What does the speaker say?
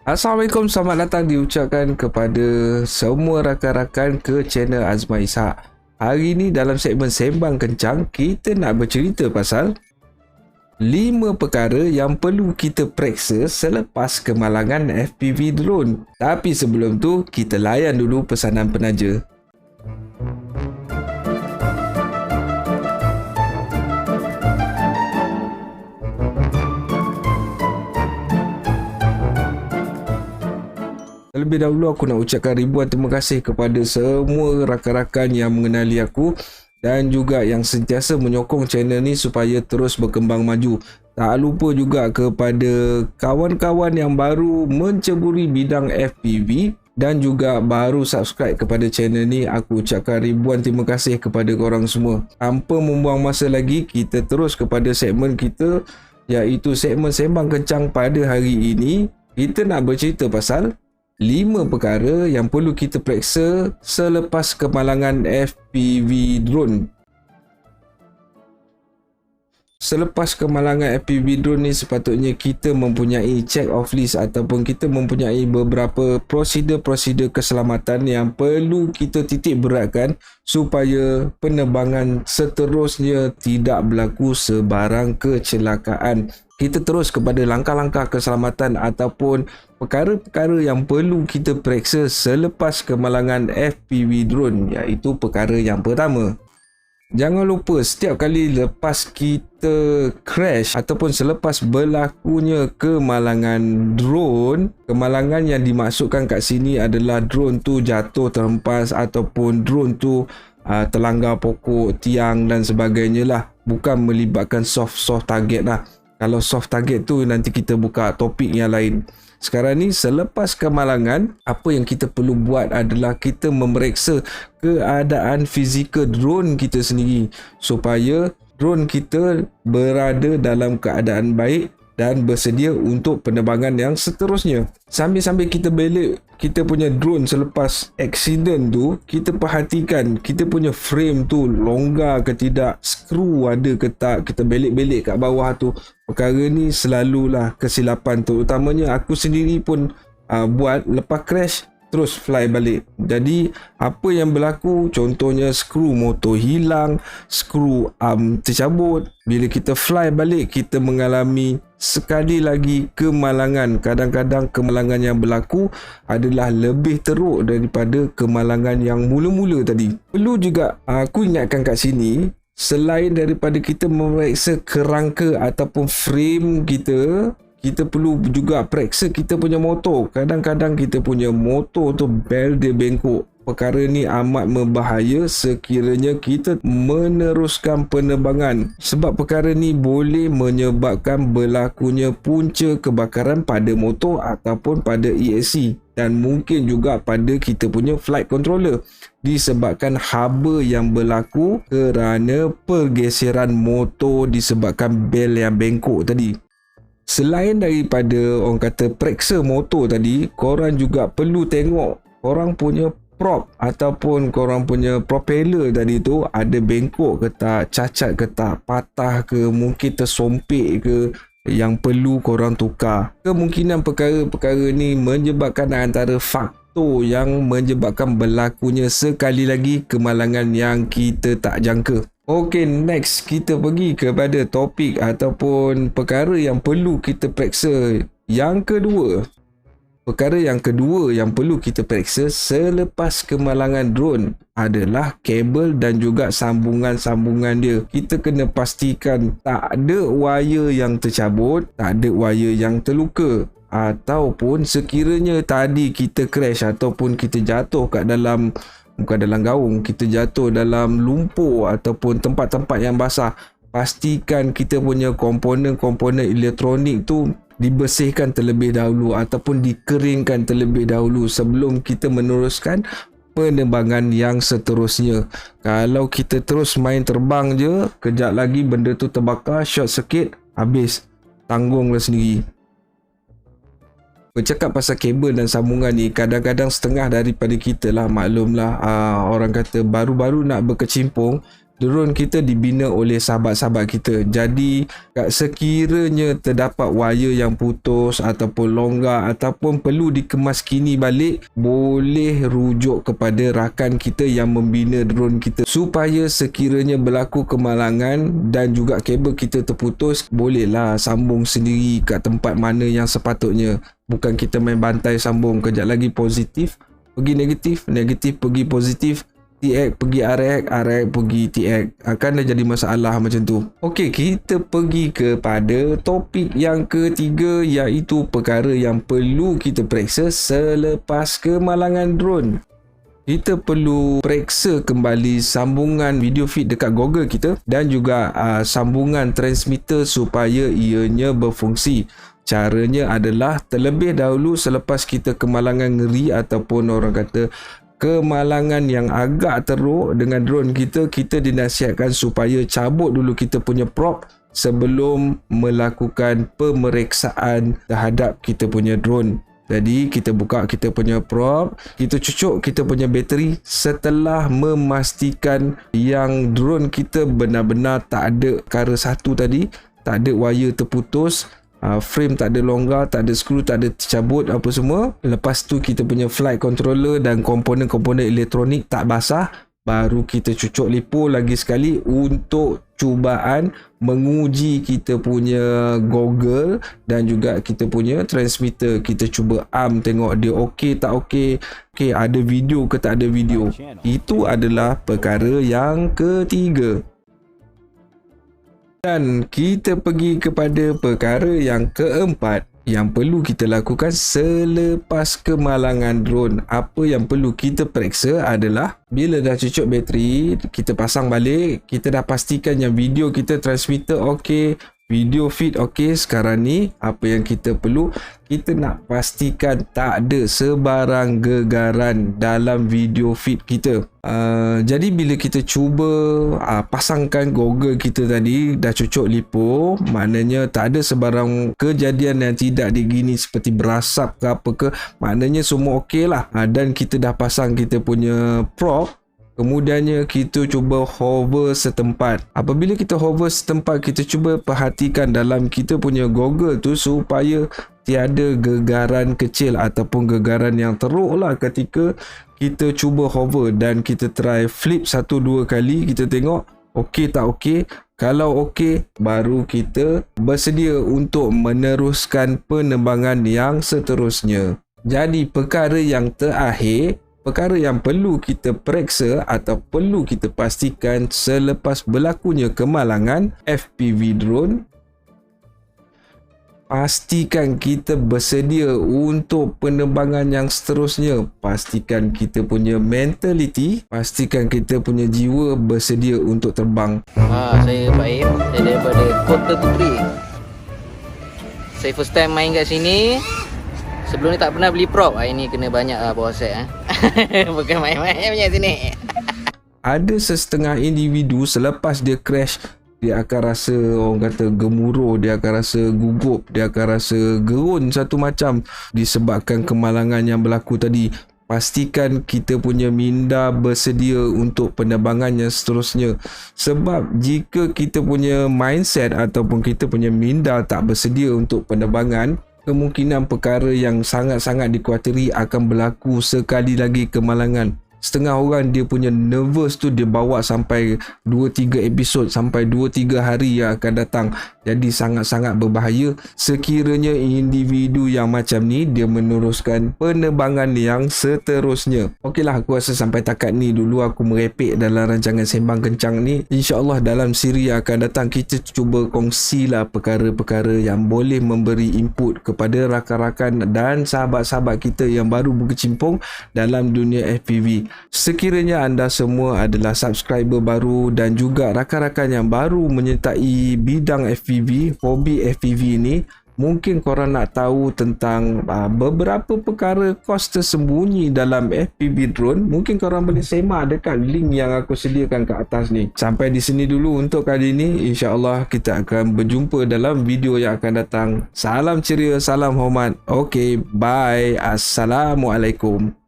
Assalamualaikum, selamat datang diucapkan kepada semua rakan-rakan ke channel Azman Ishak. Hari ini dalam segmen Sembang Kencang, kita nak bercerita pasal 5 perkara yang perlu kita periksa selepas kemalangan FPV drone. Tapi sebelum tu, kita layan dulu pesanan penaja. Terlebih dahulu aku nak ucapkan ribuan terima kasih kepada semua rakan-rakan yang mengenali aku dan juga yang sentiasa menyokong channel ni supaya terus berkembang maju. Tak lupa juga kepada kawan-kawan yang baru menceburi bidang FPV dan juga baru subscribe kepada channel ni. Aku ucapkan ribuan terima kasih kepada korang semua. Tanpa membuang masa lagi, kita terus kepada segmen kita, iaitu segmen Sembang Kencang pada hari ini. Kita nak bercerita pasal 5 perkara yang perlu kita periksa selepas kemalangan FPV drone. Selepas kemalangan FPV drone ni, sepatutnya kita mempunyai check off list ataupun kita mempunyai beberapa prosedur-prosedur keselamatan yang perlu kita titik beratkan supaya penerbangan seterusnya tidak berlaku sebarang kecelakaan. Kita terus kepada langkah-langkah keselamatan ataupun perkara-perkara yang perlu kita periksa selepas kemalangan FPV drone, iaitu perkara yang pertama. Jangan lupa setiap kali lepas kita crash ataupun selepas berlakunya kemalangan drone, kemalangan yang dimaksudkan kat sini adalah drone tu jatuh terhempas ataupun drone tu terlanggar pokok, tiang dan sebagainya lah. Bukan melibatkan soft target lah. Kalau soft target tu nanti kita buka topik yang lain. Sekarang ni selepas kemalangan, apa yang kita perlu buat adalah kita memeriksa keadaan fizikal drone kita sendiri supaya drone kita berada dalam keadaan baik dan bersedia untuk penerbangan yang seterusnya. Sambil-sambil kita belek kita punya drone selepas accident tu, kita perhatikan kita punya frame tu longgar ke tidak, skru ada ke tak, kita belek-belek kat bawah tu. Perkara ni selalulah kesilapan tu. Utamanya aku sendiri pun buat lepas crash terus fly balik. Jadi apa yang berlaku, contohnya skru motor hilang, skru arm tercabut. Bila kita fly balik, kita mengalami sekali lagi kemalangan. Kadang-kadang kemalangan yang berlaku adalah lebih teruk daripada kemalangan yang mula-mula tadi. Perlu juga aku ingatkan kat sini, selain daripada kita memeriksa kerangka ataupun frame kita, kita perlu juga periksa kita punya motor. Kadang-kadang kita punya motor tu bel dia bengkok. Perkara ni amat membahaya sekiranya kita meneruskan penerbangan, sebab perkara ni boleh menyebabkan berlakunya punca kebakaran pada motor ataupun pada ESC, dan mungkin juga pada kita punya flight controller disebabkan haba yang berlaku kerana pergeseran motor disebabkan bel yang bengkok tadi. Selain daripada orang kata periksa motor tadi, korang juga perlu tengok korang punya prop ataupun korang punya propeller tadi tu ada bengkok ke tak, cacat ke tak, patah ke, mungkin tersompek ke, yang perlu korang tukar. Kemungkinan perkara-perkara ni menyebabkan antara faktor yang menyebabkan berlakunya sekali lagi kemalangan yang kita tak jangka. Okey, next kita pergi kepada topik ataupun perkara yang perlu kita periksa yang kedua. Perkara yang kedua yang perlu kita periksa selepas kemalangan drone adalah kabel dan juga sambungan-sambungan dia. Kita kena pastikan tak ada wire yang tercabut, tak ada wire yang terluka, ataupun sekiranya tadi kita crash ataupun kita jatuh kat dalam, bukan dalam gaung, kita jatuh dalam lumpur ataupun tempat-tempat yang basah, pastikan kita punya komponen-komponen elektronik tu dibersihkan terlebih dahulu ataupun dikeringkan terlebih dahulu sebelum kita meneruskan penerbangan yang seterusnya. Kalau kita terus main terbang je, kejap lagi benda tu terbakar, short circuit, habis, tanggunglah sendiri. Bercakap pasal kabel dan sambungan ni, kadang-kadang setengah daripada kita lah, maklumlah, orang kata baru-baru nak berkecimpung, drone kita dibina oleh sahabat-sahabat kita. Jadi sekiranya terdapat wire yang putus ataupun longgar ataupun perlu dikemas kini balik, boleh rujuk kepada rakan kita yang membina drone kita, supaya sekiranya berlaku kemalangan dan juga kabel kita terputus, bolehlah sambung sendiri kat tempat mana yang sepatutnya. Bukan kita main bantai sambung, kejap lagi positif pergi negatif, negatif pergi positif, TX pergi RX, RX pergi TX. Akan dah jadi masalah macam tu. Okey, kita pergi kepada topik yang ketiga, iaitu perkara yang perlu kita periksa selepas kemalangan drone. Kita perlu periksa kembali sambungan video feed dekat Google kita dan juga sambungan transmitter supaya ianya berfungsi. Caranya adalah terlebih dahulu selepas kita kemalangan ngeri ataupun orang kata kemalangan yang agak teruk dengan drone kita, kita dinasihatkan supaya cabut dulu kita punya prop sebelum melakukan pemeriksaan terhadap kita punya drone. Jadi kita buka kita punya prop, kita cucuk kita punya bateri setelah memastikan yang drone kita benar-benar tak ada perkara satu tadi, tak ada wire terputus, frame tak ada longgar, tak ada skru, tak ada tercabut apa semua. Lepas tu kita punya flight controller dan komponen-komponen elektronik tak basah, baru kita cucuk lipo lagi sekali untuk cubaan menguji kita punya goggle dan juga kita punya transmitter. Kita cuba tengok dia okey tak okey, ada video ke tak ada video. Itu adalah perkara yang ketiga. Dan kita pergi kepada perkara yang keempat yang perlu kita lakukan selepas kemalangan drone. Apa yang perlu kita periksa adalah bila dah cucuk bateri, kita pasang balik, kita dah pastikan yang video kita transmitter okey, video feed okey. Sekarang ni apa yang kita perlu, kita nak pastikan tak ada sebarang gegaran dalam video feed kita. Jadi bila kita cuba pasangkan goggle kita tadi, dah cucuk lipo, maknanya tak ada sebarang kejadian yang tidak digini seperti berasap ke apa ke, maknanya semua okey lah. Dan kita dah pasang kita punya prop. Kemudiannya kita cuba hover setempat. Apabila kita hover setempat, kita cuba perhatikan dalam kita punya goggle tu supaya tiada gegaran kecil ataupun gegaran yang teruk lah ketika kita cuba hover. Dan kita try flip 1-2 kali, kita tengok okey tak okey. Kalau okey, baru kita bersedia untuk meneruskan penerbangan yang seterusnya. Jadi perkara yang terakhir, perkara yang perlu kita periksa atau perlu kita pastikan selepas berlakunya kemalangan FPV drone, pastikan kita bersedia untuk penerbangan yang seterusnya. Pastikan kita punya mentality, pastikan kita punya jiwa bersedia untuk terbang. Saya Baim, saya daripada Kota Puteri. Saya first time main kat sini. Sebelum ni tak pernah beli prop. Ini kena banyak lah bawa set. Bukan main-main punya sini. Ada setengah individu selepas dia crash, dia akan rasa orang kata gemuruh, dia akan rasa gugup, dia akan rasa gerun satu macam disebabkan kemalangan yang berlaku tadi. Pastikan kita punya minda bersedia untuk penerbangan yang seterusnya. Sebab jika kita punya mindset ataupun kita punya minda tak bersedia untuk penerbangan, kemungkinan perkara yang sangat-sangat dikhawatiri akan berlaku sekali lagi kemalangan. Setengah orang dia punya nervous tu dia bawa sampai 2-3 episod, sampai 2-3 hari yang akan datang. Jadi sangat-sangat berbahaya sekiranya individu yang macam ni dia meneruskan penerbangan yang seterusnya. Okeylah, aku rasa sampai takat ni dulu aku merepek dalam rancangan Sembang Kencang ni. InsyaAllah dalam siri yang akan datang kita cuba kongsilah perkara-perkara yang boleh memberi input kepada rakan-rakan dan sahabat-sahabat kita yang baru berkecimpung dalam dunia FPV. Sekiranya anda semua adalah subscriber baru dan juga rakan-rakan yang baru menyertai bidang FPV, hobi FPV ni, mungkin korang nak tahu tentang beberapa perkara kos tersembunyi dalam FPV drone, mungkin korang boleh semak dekat link yang aku sediakan ke atas ni. Sampai di sini dulu untuk kali ini. InsyaAllah kita akan berjumpa dalam video yang akan datang. Salam ceria, salam hormat. Okay, bye. Assalamualaikum.